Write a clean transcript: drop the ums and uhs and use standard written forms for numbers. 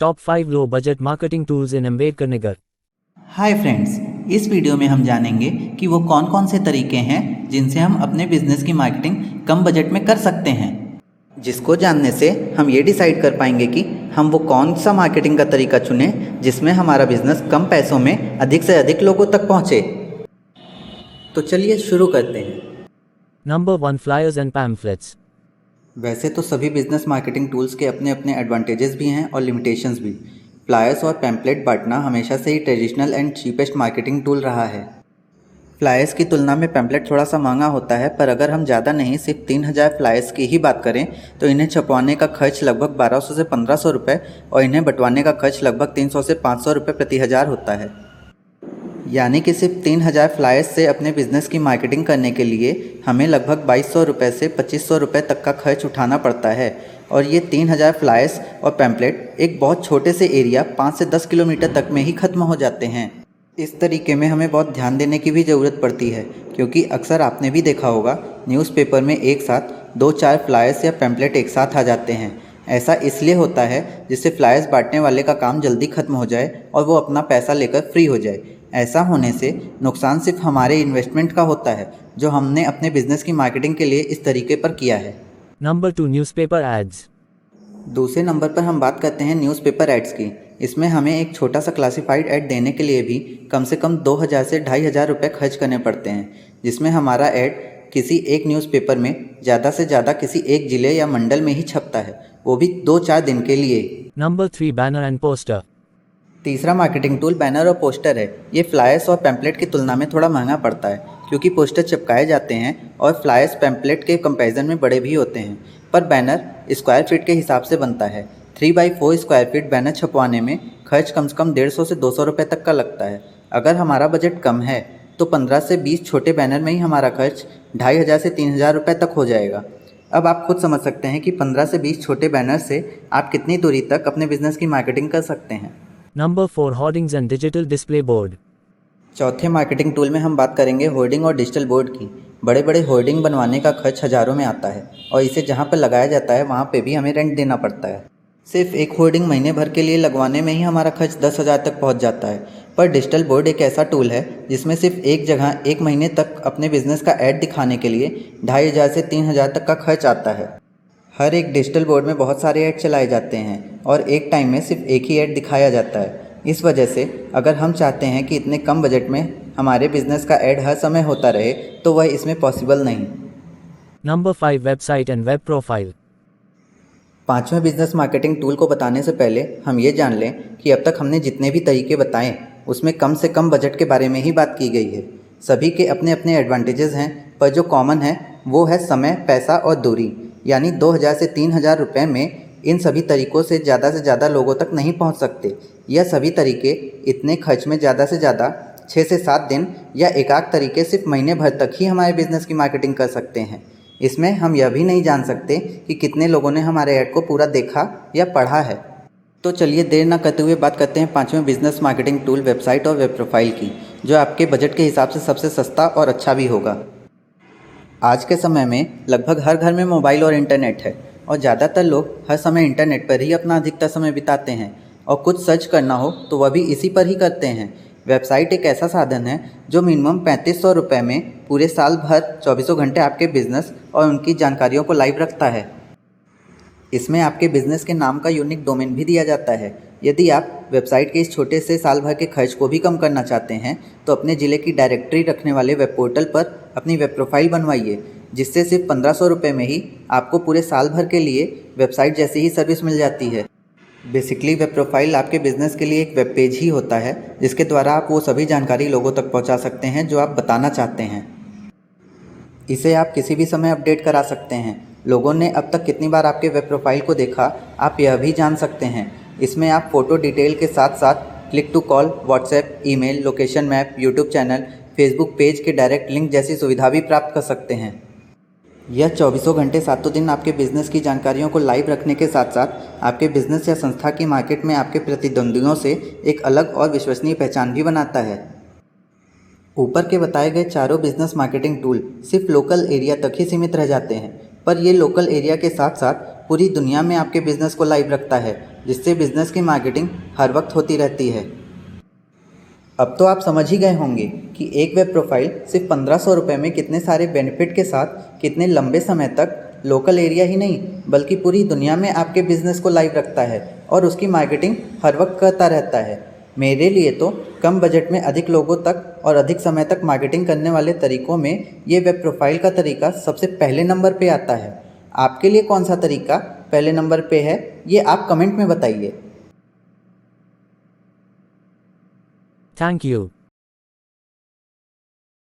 Top 5 low budget marketing tools in Ambedkar Nagar. Hi friends, इस video में हम जानेंगे कि वो कौन कौन से तरीके हैं जिनसे हम अपने बिजनेस की मार्केटिंग कम बजट में कर सकते हैं, जिसको जानने से हम ये डिसाइड कर पाएंगे कि हम वो कौन सा मार्केटिंग का तरीका चुनें जिसमें हमारा बिजनेस कम पैसों में अधिक से अधिक लोगों तक पहुँचे। तो चलिए शुरू करते हैं। Number 1, flyers and pamphlets. वैसे तो सभी बिजनेस मार्केटिंग टूल्स के अपने अपने एडवांटेजेस भी हैं और लिमिटेशंस भी। फ्लायर्स और पैम्पलेट बांटना हमेशा से ही traditional and cheapest marketing tool रहा है। फ्लायर्स की तुलना में पैम्पलेट थोड़ा सा महंगा होता है, पर अगर हम ज़्यादा नहीं सिर्फ 3000 फ्लायर्स की ही बात करें तो इन्हें छपवाने का खर्च लगभग 1200 से 1500 रुपये और इन्हें बंटवाने का खर्च लगभग 300 से 500 रुपये प्रति हज़ार होता है। यानी कि सिर्फ 3000 फ्लायर्स से अपने बिजनेस की मार्केटिंग करने के लिए हमें लगभग 2200 रुपये से 2500 रुपये तक का खर्च उठाना पड़ता है। और ये 3000 फ्लायर्स और पैम्पलेट एक बहुत छोटे से एरिया 5 से 10 किलोमीटर तक में ही ख़त्म हो जाते हैं। इस तरीके में हमें बहुत ध्यान देने की भी ज़रूरत पड़ती है, क्योंकि अक्सर आपने भी देखा होगा न्यूज़पेपर में एक साथ 2-4 फ्लायर्स या पैम्पलेट एक साथ आ जाते हैं। ऐसा इसलिए होता है जिससे फ्लायर्स बांटने वाले का काम जल्दी ख़त्म हो जाए और वो अपना पैसा लेकर फ्री हो जाए। ऐसा होने से नुकसान सिर्फ हमारे इन्वेस्टमेंट का होता है जो हमने अपने बिजनेस की मार्केटिंग के लिए इस तरीके पर किया है। Number 2, newspaper ads. दूसरे नंबर पर हम बात करते हैं न्यूज़पेपर एड्स की। इसमें हमें एक छोटा सा क्लासिफाइड ऐड देने के लिए भी कम से कम 2000 से 2500 रुपये खर्च करने पड़ते हैं, जिसमें हमारा ऐड किसी एक न्यूज़पेपर में ज़्यादा से ज़्यादा किसी एक ज़िले या मंडल में ही छपता है, वो भी 2-4 दिन के लिए। Number 3, banner and poster. तीसरा मार्केटिंग टूल बैनर और पोस्टर है। ये फ्लायर्स और पैम्पलेट की तुलना में थोड़ा महंगा पड़ता है, क्योंकि पोस्टर चिपकाए जाते हैं और फ्लायर्स पैम्पलेट के कंपैरिजन में बड़े भी होते हैं। पर बैनर स्क्वायर फीट के हिसाब से बनता है। 3x4 स्क्वायर फीट बैनर छपवाने में खर्च कम से कम 150 से 200 रुपये तक का लगता है। अगर हमारा बजट कम है तो 15 से 20 छोटे बैनर में ही हमारा खर्च 2500 से 3000 रुपये तक हो जाएगा। अब आप खुद समझ सकते हैं कि 15 से 20 छोटे बैनर से आप कितनी दूरी तक अपने बिजनेस की मार्केटिंग कर सकते हैं। Number 4, hoardings and digital display board. चौथे मार्केटिंग टूल में हम बात करेंगे होर्डिंग और डिजिटल बोर्ड की। बड़े बड़े होर्डिंग बनवाने का खर्च हज़ारों में आता है और इसे जहाँ पर लगाया जाता है वहाँ पे भी हमें रेंट देना पड़ता है। सिर्फ एक होर्डिंग महीने भर के लिए लगवाने में ही हमारा खर्च 10,000 तक पहुँच जाता है। पर डिजिटल बोर्ड एक ऐसा टूल है जिसमें सिर्फ एक जगह एक महीने तक अपने बिजनेस का ऐड दिखाने के लिए 2500 से 3000 तक का खर्च आता है। हर एक डिजिटल बोर्ड में बहुत सारे ऐड चलाए जाते हैं और एक टाइम में सिर्फ एक ही ऐड दिखाया जाता है। इस वजह से अगर हम चाहते हैं कि इतने कम बजट में हमारे बिजनेस का ऐड हर समय होता रहे तो वह इसमें पॉसिबल नहीं। Number 5, website and web profile. पांचवें बिजनेस मार्केटिंग टूल को बताने से पहले हम ये जान लें कि अब तक हमने जितने भी तरीके बताएं उसमें कम से कम बजट के बारे में ही बात की गई है। सभी के अपने अपने एडवांटेजेस हैं, पर जो कॉमन है वो है समय, पैसा और दूरी। यानी 2000 से 3000 रुपये में इन सभी तरीकों से ज़्यादा लोगों तक नहीं पहुंच सकते। यह सभी तरीके इतने खर्च में ज़्यादा से ज़्यादा 6 से 7 दिन या एक आध तरीके सिर्फ महीने भर तक ही हमारे बिजनेस की मार्केटिंग कर सकते हैं। इसमें हम यह भी नहीं जान सकते कि कितने लोगों ने हमारे ऐड को पूरा देखा या पढ़ा है। तो चलिए देर ना करते हुए बात करते हैं पांचवें बिजनेस मार्केटिंग टूल वेबसाइट और वेब प्रोफाइल की, जो आपके बजट के हिसाब से सबसे सस्ता और अच्छा भी होगा। आज के समय में लगभग हर घर में मोबाइल और इंटरनेट है और ज़्यादातर लोग हर समय इंटरनेट पर ही अपना अधिकतर समय बिताते हैं और कुछ सर्च करना हो तो वह भी इसी पर ही करते हैं। वेबसाइट एक ऐसा साधन है जो मिनिमम 3500 रुपये में पूरे साल भर 24 घंटे आपके बिजनेस और उनकी जानकारियों को लाइव रखता है। इसमें आपके बिजनेस के नाम का यूनिक डोमेन भी दिया जाता है। यदि आप वेबसाइट के इस छोटे से साल भर के खर्च को भी कम करना चाहते हैं तो अपने ज़िले की डायरेक्टरी रखने वाले वेब पोर्टल पर अपनी वेब प्रोफाइल बनवाइए, जिससे सिर्फ 1500 रुपये में ही आपको पूरे साल भर के लिए वेबसाइट जैसी ही सर्विस मिल जाती है। बेसिकली वेब प्रोफाइल आपके बिजनेस के लिए एक वेब पेज ही होता है, जिसके द्वारा आप वो सभी जानकारी लोगों तक पहुंचा सकते हैं जो आप बताना चाहते हैं। इसे आप किसी भी समय अपडेट करा सकते हैं। लोगों ने अब तक कितनी बार आपके वेब प्रोफाइल को देखा आप यह भी जान सकते हैं। इसमें आप फ़ोटो डिटेल के साथ साथ click to call, WhatsApp, email, location map, YouTube channel, Facebook page के डायरेक्ट लिंक जैसी सुविधा भी प्राप्त कर सकते हैं। यह 24 घंटे 7 दिन आपके बिजनेस की जानकारियों को लाइव रखने के साथ साथ आपके बिजनेस या संस्था की मार्केट में आपके प्रतिद्वंदियों से एक अलग और विश्वसनीय पहचान भी बनाता है। ऊपर के बताए गए चारों बिजनेस मार्केटिंग टूल सिर्फ लोकल एरिया तक ही सीमित रह जाते हैं, पर ये लोकल एरिया के साथ साथ पूरी दुनिया में आपके बिजनेस को लाइव रखता है। जिससे बिजनेस की मार्केटिंग हर वक्त होती रहती है। अब तो आप समझ ही गए होंगे कि एक वेब प्रोफाइल सिर्फ 1500 रुपये में कितने सारे बेनिफिट के साथ कितने लंबे समय तक लोकल एरिया ही नहीं बल्कि पूरी दुनिया में आपके बिजनेस को लाइव रखता है और उसकी मार्केटिंग हर वक्त करता रहता है। मेरे लिए तो कम बजट में अधिक लोगों तक और अधिक समय तक मार्केटिंग करने वाले तरीकों में ये वेब प्रोफाइल का तरीका सबसे पहले नंबर पे आता है। आपके लिए कौन सा तरीका पहले नंबर पे है, ये आप कमेंट में बताइए। Thank you.